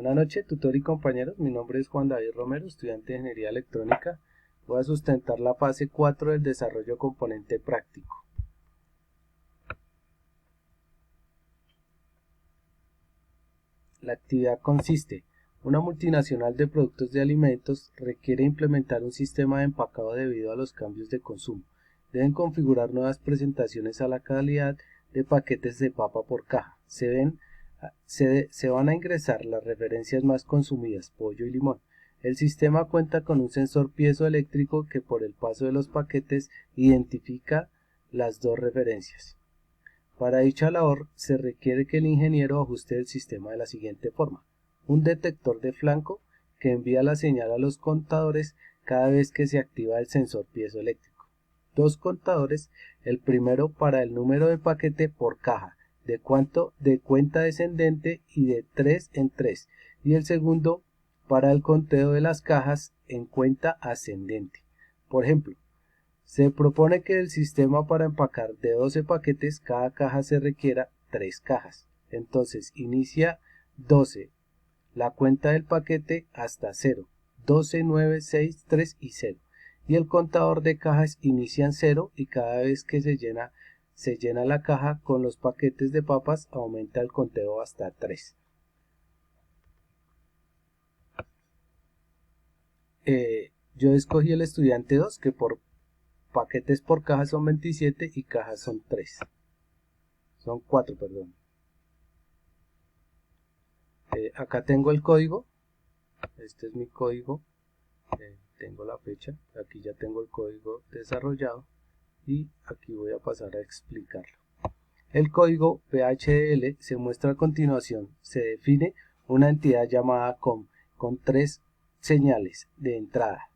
Buenas noches, tutor y compañeros. Mi nombre es Juan David Romero, estudiante de Ingeniería Electrónica. Voy a sustentar la fase 4 del desarrollo componente práctico. La actividad consiste: una multinacional de productos de alimentos requiere implementar un sistema de empacado debido a los cambios de consumo. Deben configurar nuevas presentaciones a la calidad de paquetes de papa por caja. Se van a ingresar las referencias más consumidas, pollo y limón. El sistema cuenta con un sensor piezoeléctrico que por el paso de los paquetes identifica las dos referencias. Para dicha labor se requiere que el ingeniero ajuste el sistema de la siguiente forma: un detector de flanco que envía la señal a los contadores cada vez que se activa el sensor piezoeléctrico. Dos contadores, el primero para el número de paquete por caja, de cuenta descendente y de 3 en 3, y el segundo para el conteo de las cajas en cuenta ascendente. Por ejemplo, se propone que el sistema para empacar de 12 paquetes, cada caja se requiera 3 cajas. Entonces inicia 12, la cuenta del paquete hasta 0, 12, 9, 6, 3 y 0. Y el contador de cajas inicia en 0 y cada vez que se llena la caja con los paquetes de papas, aumenta el conteo hasta 3. Yo escogí el estudiante 2, que por paquetes por caja son 27 y cajas son 3. Son 4, perdón. Acá tengo el código. Este es mi código. Tengo la fecha. Aquí ya tengo el código desarrollado. Y aquí voy a pasar a explicarlo. El código PHDL se muestra a continuación. Se define una entidad llamada COM con 3 señales de entrada: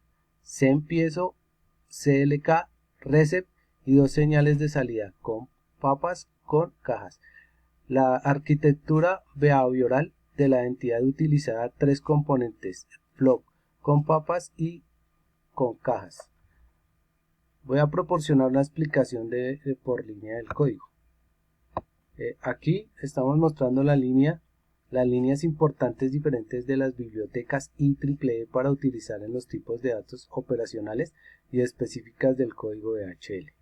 CEMPIEZO, CLK, RECEP, y 2 señales de salida: con papas, con cajas. La arquitectura behavioral de la entidad utilizará 3 componentes: flock, con papas y con cajas. Voy a proporcionar una explicación por línea del código. Aquí estamos mostrando las líneas importantes diferentes de las bibliotecas IEEE para utilizar en los tipos de datos operacionales y específicas del código DHL.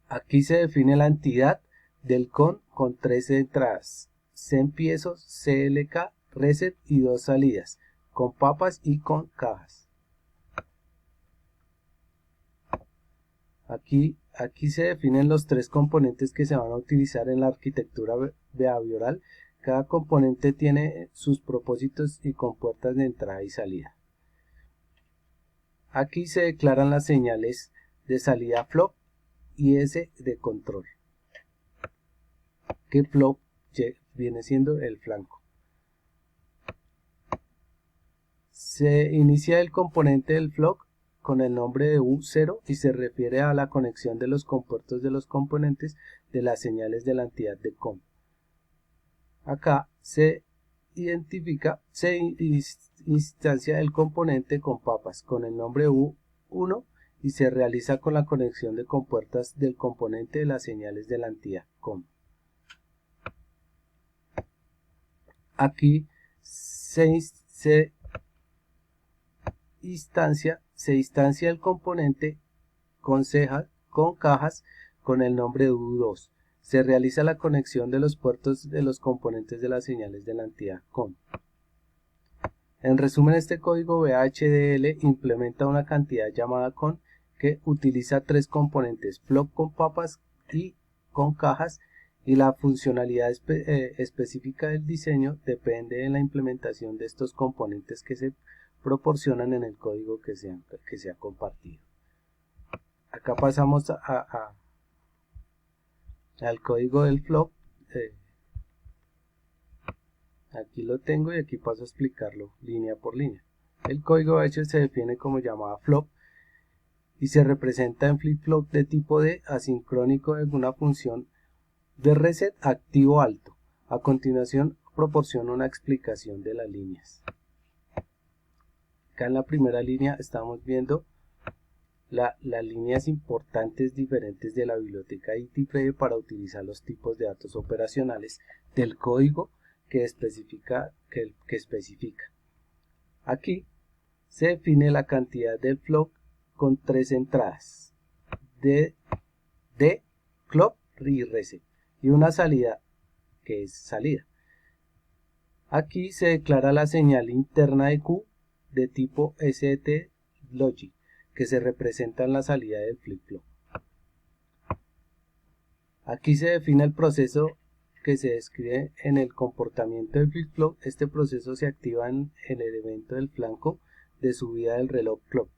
Aquí se define la entidad del con 3 entradas: CEMPIEZO, CLK, RECEP y 2 salidas: con papas y con cajas. Aquí se definen los 3 componentes que se van a utilizar en la arquitectura behavioral. Cada componente tiene sus propósitos y compuertas de entrada y salida. Aquí se declaran las señales de salida flock y S de control, que flock viene siendo el flanco. Se inicia el componente del flock con el nombre de U0 y se refiere a la conexión de los compuertos de los componentes de las señales de la entidad de COM. Acá se instancia el componente con papas con el nombre U1 y se realiza con la conexión de compuertas del componente de las señales de la entidad COM. Aquí se instancia el componente con cajas con el nombre U2. Se realiza la conexión de los puertos de los componentes de las señales de la entidad COM. En resumen, este código BHDL implementa una cantidad llamada COM que utiliza 3 componentes: flock, con papas y con cajas, y la funcionalidad específica del diseño depende de la implementación de estos componentes que se proporcionan en el código que se ha compartido. Acá pasamos al código del flock. Aquí lo tengo y aquí paso a explicarlo línea por línea. El código H se define como llamada flock y se representa en flip-flop de tipo D asincrónico de una función de reset activo alto. A continuación proporciono una explicación de las líneas. Acá en la primera línea estamos viendo las líneas importantes diferentes de la biblioteca IEEE para utilizar los tipos de datos operacionales del código que especifica. Aquí se define la cantidad del float con 3 entradas, D, clock y reset, y una salida que es salida. Aquí se declara la señal interna de Q de tipo ST Logic, que se representa en la salida del flip-flop. Aquí se define el proceso que se describe en el comportamiento del flip-flop. Este proceso se activa en el elemento del flanco de subida del reloj clock.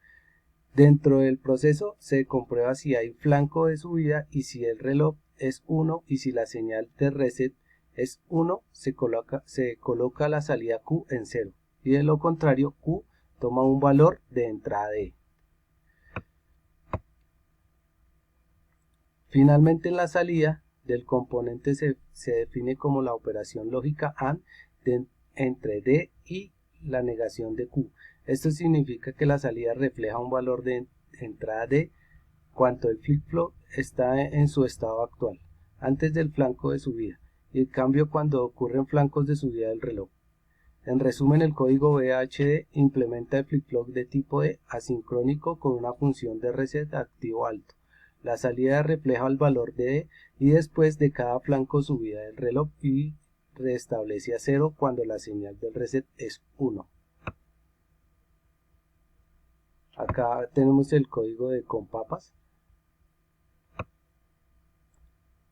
Dentro del proceso se comprueba si hay flanco de subida y si el reloj es 1, y si la señal de reset es 1, se coloca la salida Q en 0, y de lo contrario Q toma un valor de entrada D. Finalmente, en la salida del componente se define como la operación lógica AND entre D y la negación de Q. Esto significa que la salida refleja un valor de entrada D cuando el flip-flop está en su estado actual, antes del flanco de subida, y en cambio cuando ocurren flancos de subida del reloj. En resumen, el código BHD implementa el flip-flop de tipo D asincrónico con una función de reset activo alto. La salida refleja el valor de D y después de cada flanco subida del reloj, y restablece a 0 cuando la señal del reset es 1. Acá tenemos el código de compapas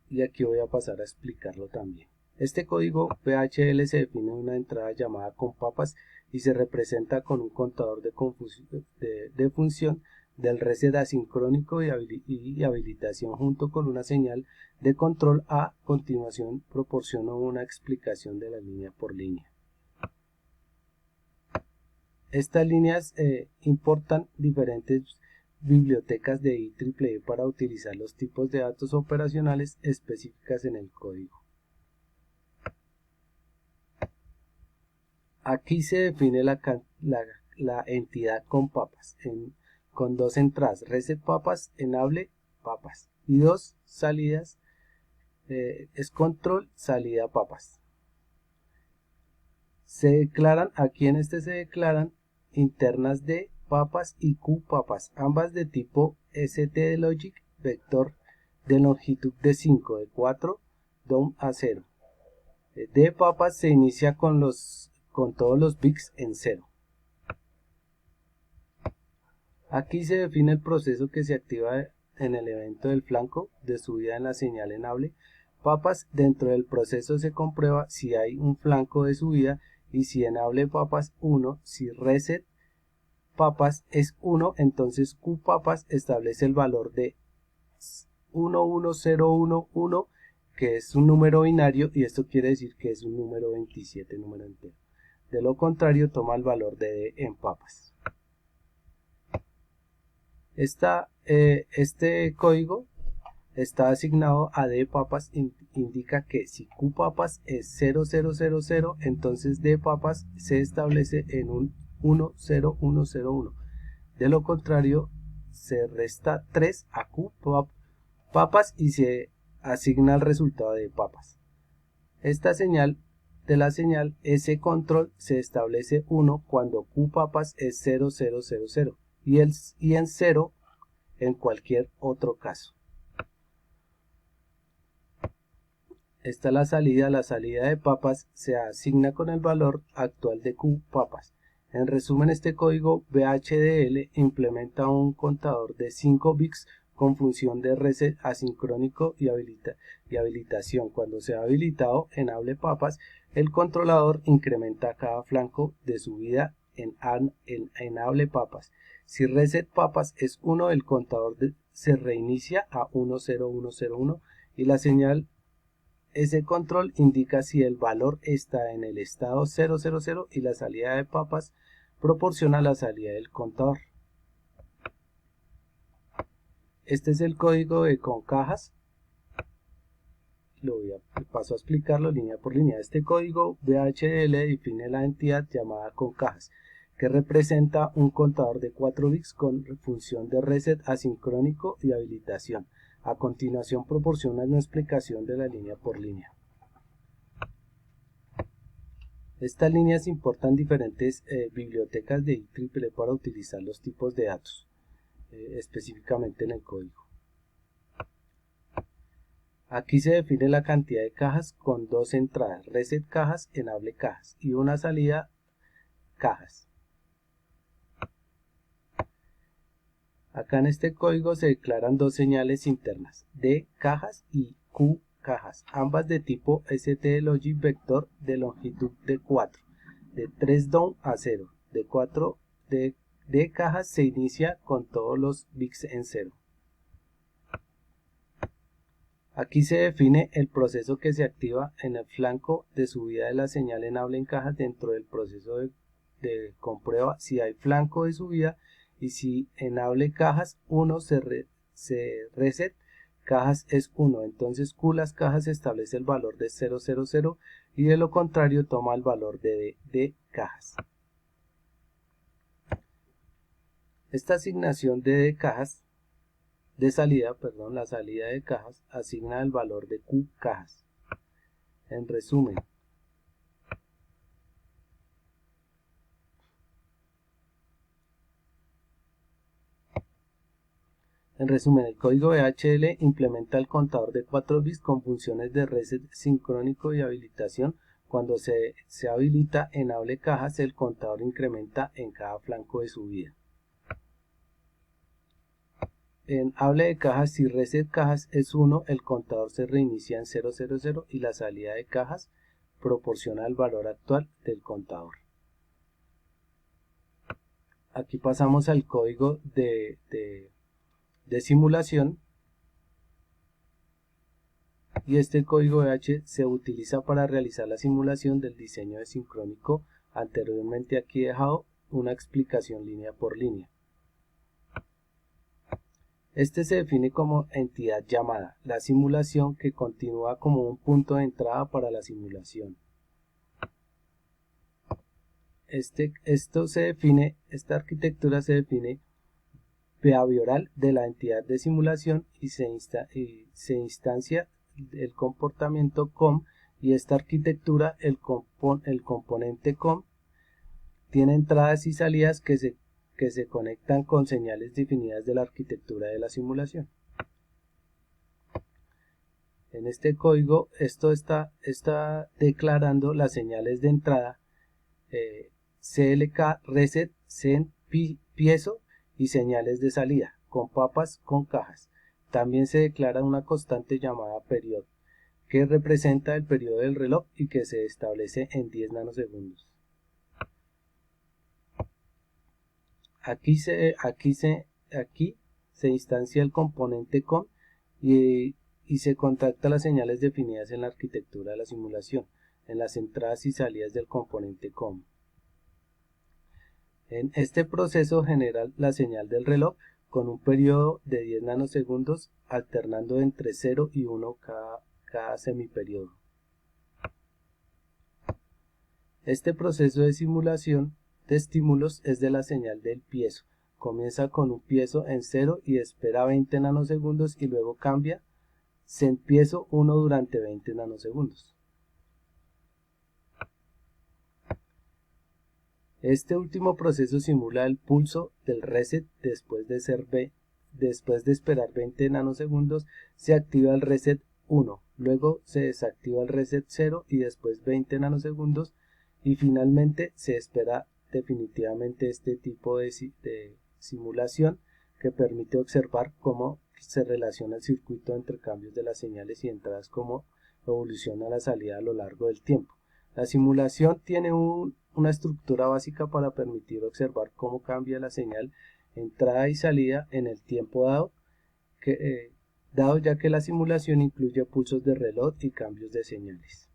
y aquí voy a pasar a explicarlo también. Este código VHDL se define una entrada llamada compapas y se representa con un contador de función del reset asincrónico y habilitación junto con una señal de control. A continuación proporciono una explicación de la línea por línea. Estas líneas importan diferentes bibliotecas de IEEE para utilizar los tipos de datos operacionales específicas en el código. Aquí se define la entidad con papas, con 2 entradas, reset papas, enable papas, y 2 salidas, es control salida papas. Se declaran, aquí en este se declaran internas de papas y Q papas, ambas de tipo ST Logic, vector de longitud de 5, de 4, down a 0. D papas se inicia con todos los bits en 0. Aquí se define el proceso que se activa en el evento del flanco de subida en la señal enable papas. Dentro del proceso se comprueba si hay un flanco de subida y si enable papas 1, si reset papas es 1, entonces Q papas establece el valor de 11011, que es un número binario, y esto quiere decir que es un número 27, número entero. De lo contrario, toma el valor de D en papas. Este código está asignado a D papas, indica que si Q papas es 0000, entonces D papas se establece en un 10101. De lo contrario, se resta 3 a Q papas y se asigna el resultado de papas. Esta señal de la señal S control se establece 1 cuando Q papas es 0000 y en 0 en cualquier otro caso. Esta es la salida de papas se asigna con el valor actual de Q papas. En resumen, este código VHDL implementa un contador de 5 bits con función de reset asincrónico y habilitación. Cuando se ha habilitado enable papas, el controlador incrementa cada flanco de subida en enable papas. Si reset papas es 1, el contador se reinicia a 10101 y la señal ese control indica si el valor está en el estado 000 y la salida de papas proporciona la salida del contador. Este es el código de concajas. Paso a explicarlo línea por línea. Este código VHDL define la entidad llamada concajas, que representa un contador de 4 bits con función de reset asincrónico y habilitación. A continuación proporciona una explicación de la línea por línea. Estas líneas importan diferentes bibliotecas de IEEE para utilizar los tipos de datos, específicamente en el código. Aquí se define la cantidad de cajas con 2 entradas, reset cajas, enable cajas, y una salida cajas. Acá en este código se declaran 2 señales internas, D cajas y Q cajas, ambas de tipo ST-Logic Vector de longitud de 4, de 3 down a 0, de 4 de cajas se inicia con todos los bits en 0. Aquí se define el proceso que se activa en el flanco de subida de la señal enable en cajas dentro del proceso de comprueba si hay flanco de subida, y si enable cajas 1 se reset cajas es 1, entonces Q las cajas establece el valor de 000 y de lo contrario toma el valor de cajas. Esta asignación de cajas de salida, la salida de cajas asigna el valor de Q cajas. En resumen, el código VHDL implementa el contador de 4 bits con funciones de reset sincrónico y habilitación. Cuando se habilita enable cajas, el contador incrementa en cada flanco de subida. En hable de cajas, si reset cajas es 1, el contador se reinicia en 000 y la salida de cajas proporciona el valor actual del contador. Aquí pasamos al código de simulación, y este código VH se utiliza para realizar la simulación del diseño de sincrónico. Anteriormente aquí he dejado una explicación línea por línea. Este se define como entidad llamada, la simulación, que continúa como un punto de entrada para la simulación. Esta arquitectura se define behavioral de la entidad de simulación y se instancia el comportamiento COM, y esta arquitectura, el componente COM, tiene entradas y salidas que se conectan con señales definidas de la arquitectura de la simulación. En este código esto está declarando las señales de entrada, CLK, reset, send, piezo, y señales de salida, con papas, con cajas. También se declara una constante llamada periodo, que representa el periodo del reloj y que se establece en 10 nanosegundos. Aquí se instancia el componente COM y se contacta las señales definidas en la arquitectura de la simulación, en las entradas y salidas del componente COM. En este proceso genera la señal del reloj con un periodo de 10 nanosegundos, alternando entre 0 y 1 cada semiperiodo. Este proceso de simulación de estímulos es de la señal del piezo. Comienza con un piezo en 0 y espera 20 nanosegundos y luego cambia send piezo 1 durante 20 nanosegundos. Este último proceso simula el pulso del reset. Después de esperar 20 nanosegundos se activa el reset 1, luego se desactiva el reset 0 y después 20 nanosegundos, y finalmente se espera definitivamente. Este tipo de simulación que permite observar cómo se relaciona el circuito entre cambios de las señales y entradas, cómo evoluciona la salida a lo largo del tiempo. La simulación tiene una estructura básica para permitir observar cómo cambia la señal entrada y salida en el tiempo dado, ya que la simulación incluye pulsos de reloj y cambios de señales.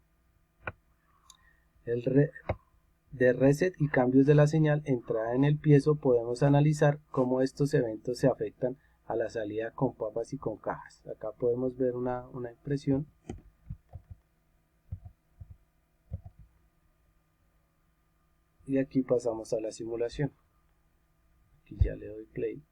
De reset y cambios de la señal entrada en el piezo podemos analizar cómo estos eventos se afectan a la salida con papas y con cajas. Acá podemos ver una impresión. y aquí pasamos a la simulación. Aquí ya le doy play.